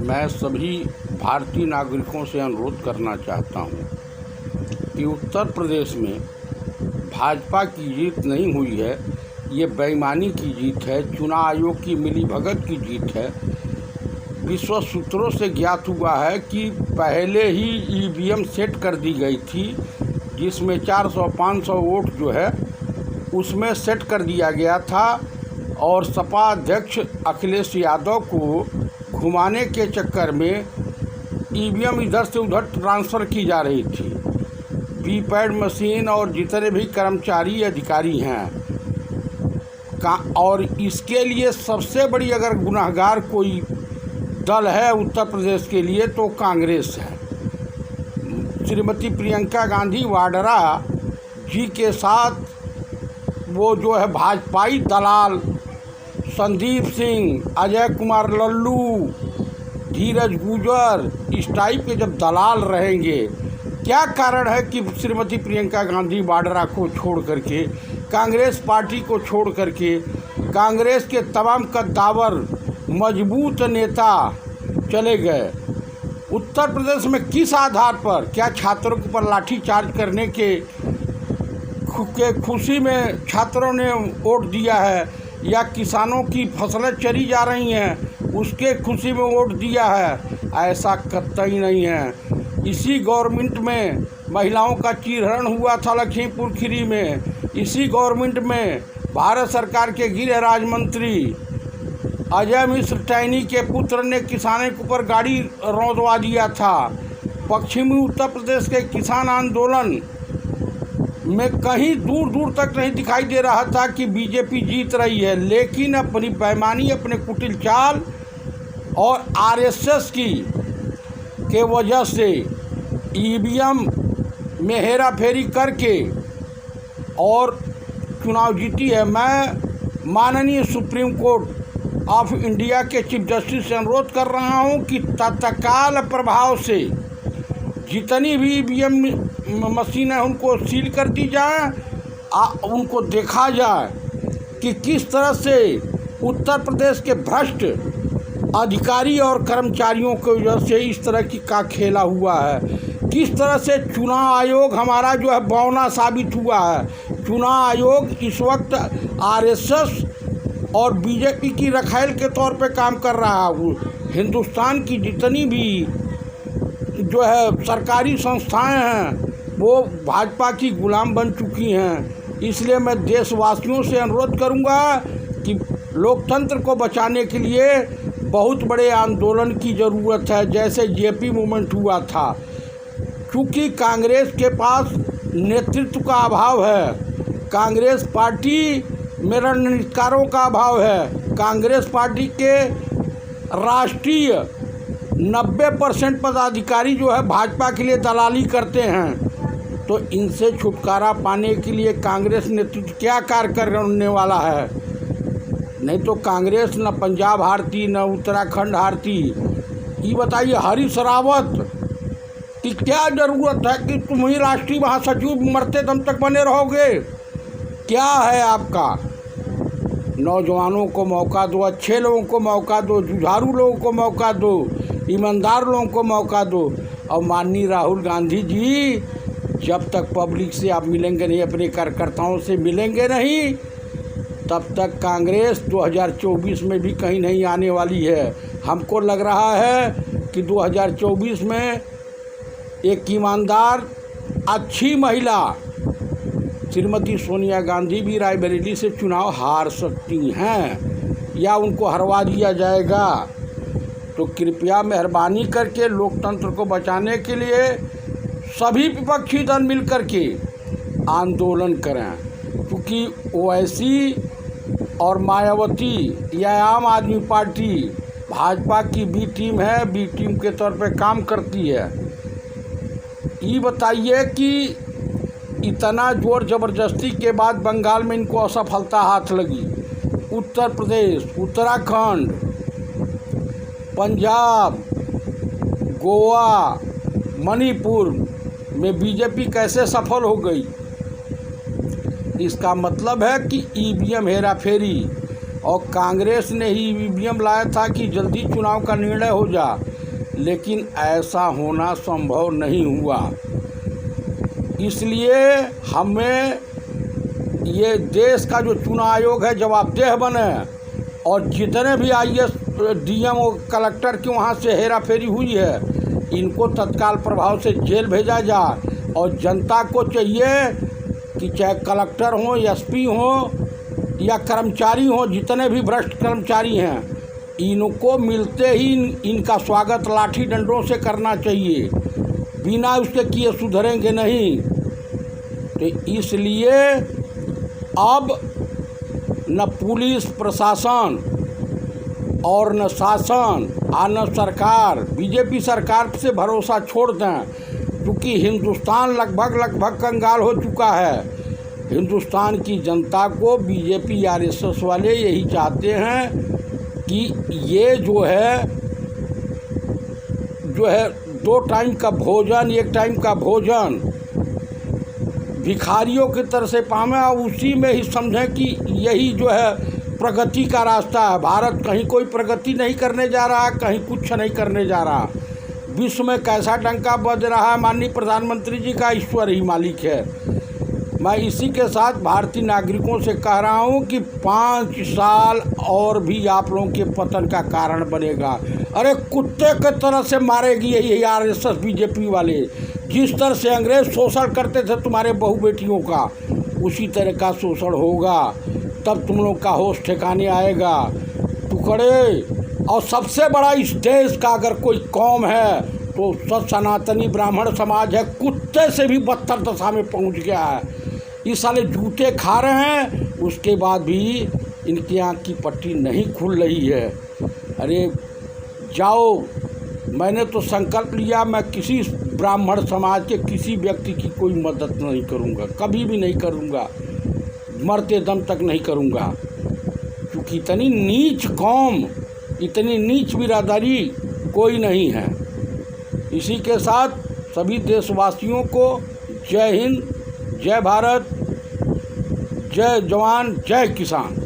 मैं सभी भारतीय नागरिकों से अनुरोध करना चाहता हूं कि उत्तर प्रदेश में भाजपा की जीत नहीं हुई है, ये बेईमानी की जीत है, चुनाव आयोग की मिलीभगत की जीत है। विश्व सूत्रों से ज्ञात हुआ है कि पहले ही ईवीएम सेट कर दी गई थी, जिसमें 400-500 वोट जो है उसमें सेट कर दिया गया था और सपा अध्यक्ष अखिलेश यादव को घुमाने के चक्कर में ईवीएम इधर से उधर ट्रांसफ़र की जा रही थी। वीपैट मशीन और जितने भी कर्मचारी अधिकारी हैं और इसके लिए सबसे बड़ी अगर गुनहगार कोई दल है उत्तर प्रदेश के लिए तो कांग्रेस है। श्रीमती प्रियंका गांधी वाड्रा जी के साथ वो जो है भाजपाई दलाल संदीप सिंह, अजय कुमार लल्लू, धीरज गुजर, इस टाइप के जब दलाल रहेंगे, क्या कारण है कि श्रीमती प्रियंका गांधी वाड्रा को छोड़ करके, कांग्रेस पार्टी को छोड़ करके, कांग्रेस के तमाम कद्दावर मजबूत नेता चले गए? उत्तर प्रदेश में किस आधार पर? क्या छात्रों के ऊपर लाठीचार्ज करने के खुशी में छात्रों ने वोट दिया है, या किसानों की फसलें चरी जा रही हैं उसके खुशी में वोट दिया है? ऐसा कतई नहीं है। इसी गवर्नमेंट में महिलाओं का चीरहरण हुआ था लखीमपुर खीरी में। इसी गवर्नमेंट में भारत सरकार के गृह राज्य मंत्री अजय मिश्र टैनी के पुत्र ने किसानों के ऊपर गाड़ी रौंदवा दिया था। पश्चिमी उत्तर प्रदेश के किसान आंदोलन में कहीं दूर दूर तक नहीं दिखाई दे रहा था कि बीजेपी जीत रही है, लेकिन अपनी बेईमानी, अपने कुटिल चाल और आरएसएस के वजह से ईवीएम में हेरा फेरी करके और चुनाव जीती है। मैं माननीय सुप्रीम कोर्ट ऑफ इंडिया के चीफ जस्टिस से अनुरोध कर रहा हूं कि तत्काल प्रभाव से जितनी भी ईवीएम मशीन है उनको सील कर दी जाए, उनको देखा जाए कि किस तरह से उत्तर प्रदेश के भ्रष्ट अधिकारी और कर्मचारियों की वजह से इस तरह की का खेला हुआ है, किस तरह से चुनाव आयोग हमारा जो है बौना साबित हुआ है। चुनाव आयोग इस वक्त आरएसएस और बीजेपी की रखैल के तौर पे काम कर रहा है। हिंदुस्तान की जितनी भी जो है सरकारी संस्थाएं हैं वो भाजपा की गुलाम बन चुकी हैं। इसलिए मैं देशवासियों से अनुरोध करूंगा कि लोकतंत्र को बचाने के लिए बहुत बड़े आंदोलन की ज़रूरत है, जैसे जेपी मूवमेंट हुआ था। क्योंकि कांग्रेस के पास नेतृत्व का अभाव है, कांग्रेस पार्टी में रणनीतिकारों का अभाव है, कांग्रेस पार्टी के राष्ट्रीय 90% पदाधिकारी जो है भाजपा के लिए दलाली करते हैं। तो इनसे छुटकारा पाने के लिए कांग्रेस नेतृत्व क्या कार्य करने वाला है? नहीं तो कांग्रेस न पंजाब हारती, न उत्तराखंड हारती। ये बताइए हरीश रावत की क्या ज़रूरत है कि तुम ही राष्ट्रीय महासचिव मरते दम तक बने रहोगे? क्या है आपका? नौजवानों को मौका दो, अच्छे लोगों को मौका दो, जुझारू लोगों को मौका दो, ईमानदार लोगों को मौका दो। और माननीय राहुल गांधी जी, जब तक पब्लिक से आप मिलेंगे नहीं, अपने कार्यकर्ताओं से मिलेंगे नहीं, तब तक कांग्रेस 2024 में भी कहीं नहीं आने वाली है। हमको लग रहा है कि 2024 में एक ईमानदार अच्छी महिला श्रीमती सोनिया गांधी भी रायबरेली से चुनाव हार सकती हैं या उनको हरवा दिया जाएगा। तो कृपया मेहरबानी करके लोकतंत्र को बचाने के लिए सभी विपक्षी दल मिल करके आंदोलन करें, क्योंकि ओवैसी और मायावती या आम आदमी पार्टी भाजपा की बी टीम है, बी टीम के तौर पे काम करती है। ये बताइए कि इतना जोर ज़बरदस्ती के बाद बंगाल में इनको असफलता हाथ लगी, उत्तर प्रदेश, उत्तराखंड, पंजाब, गोवा, मणिपुर में बीजेपी कैसे सफल हो गई? इसका मतलब है कि ईवीएम हेरा फेरी, और कांग्रेस ने ही ईवीएम लाया था कि जल्दी चुनाव का निर्णय हो जा। लेकिन ऐसा होना संभव नहीं हुआ। इसलिए हमें ये देश का जो चुनाव आयोग है जवाबदेह बने और जितने भी IAS DM और कलेक्टर की वहाँ से हेरा फेरी हुई है इनको तत्काल प्रभाव से जेल भेजा जाए। और जनता को चाहिए कि चाहे कलेक्टर हो, SP हो या कर्मचारी हो, जितने भी भ्रष्ट कर्मचारी हैं इनको मिलते ही इनका स्वागत लाठी डंडों से करना चाहिए, बिना उसके किए सुधरेंगे नहीं। तो इसलिए अब न पुलिस प्रशासन और न शासन और न सरकार, BJP सरकार से भरोसा छोड़ दें, क्योंकि हिंदुस्तान लगभग कंगाल हो चुका है। हिंदुस्तान की जनता को BJP RSS वाले यही चाहते हैं कि ये जो है 2 टाइम का भोजन, 1 टाइम का भोजन भिखारियों की तरह से पावे और उसी में ही समझें कि यही जो है प्रगति का रास्ता है। भारत कहीं कोई प्रगति नहीं करने जा रहा, कहीं कुछ नहीं करने जा रहा। विश्व में कैसा डंका बज रहा है, माननीय प्रधानमंत्री जी का ईश्वर ही मालिक है। मैं इसी के साथ भारतीय नागरिकों से कह रहा हूं कि 5 साल और भी आप लोगों के पतन का कारण बनेगा। अरे कुत्ते की तरह से मारेगी यही RSS BJP वाले। जिस तरह से अंग्रेज शोषण करते थे तुम्हारे बहू बेटियों का, उसी तरह का शोषण होगा। तब तुम लोग का होश ठिकाने आएगा। टुकड़े और सबसे बड़ा इस देश का अगर कोई कौम है तो सनातनी ब्राह्मण समाज है। कुत्ते से भी बदतर दशा में पहुंच गया है। इस साले जूते खा रहे हैं, उसके बाद भी इनकी आँख की पट्टी नहीं खुल रही है। अरे जाओ, मैंने तो संकल्प लिया मैं किसी ब्राह्मण समाज के किसी व्यक्ति की कोई मदद नहीं करूंगा, कभी भी नहीं करूंगा, मरते दम तक नहीं करूंगा। क्योंकि इतनी नीच कौम, इतनी नीच बिरादरी कोई नहीं है। इसी के साथ सभी देशवासियों को जय हिंद, जय भारत, जय जवान, जय किसान।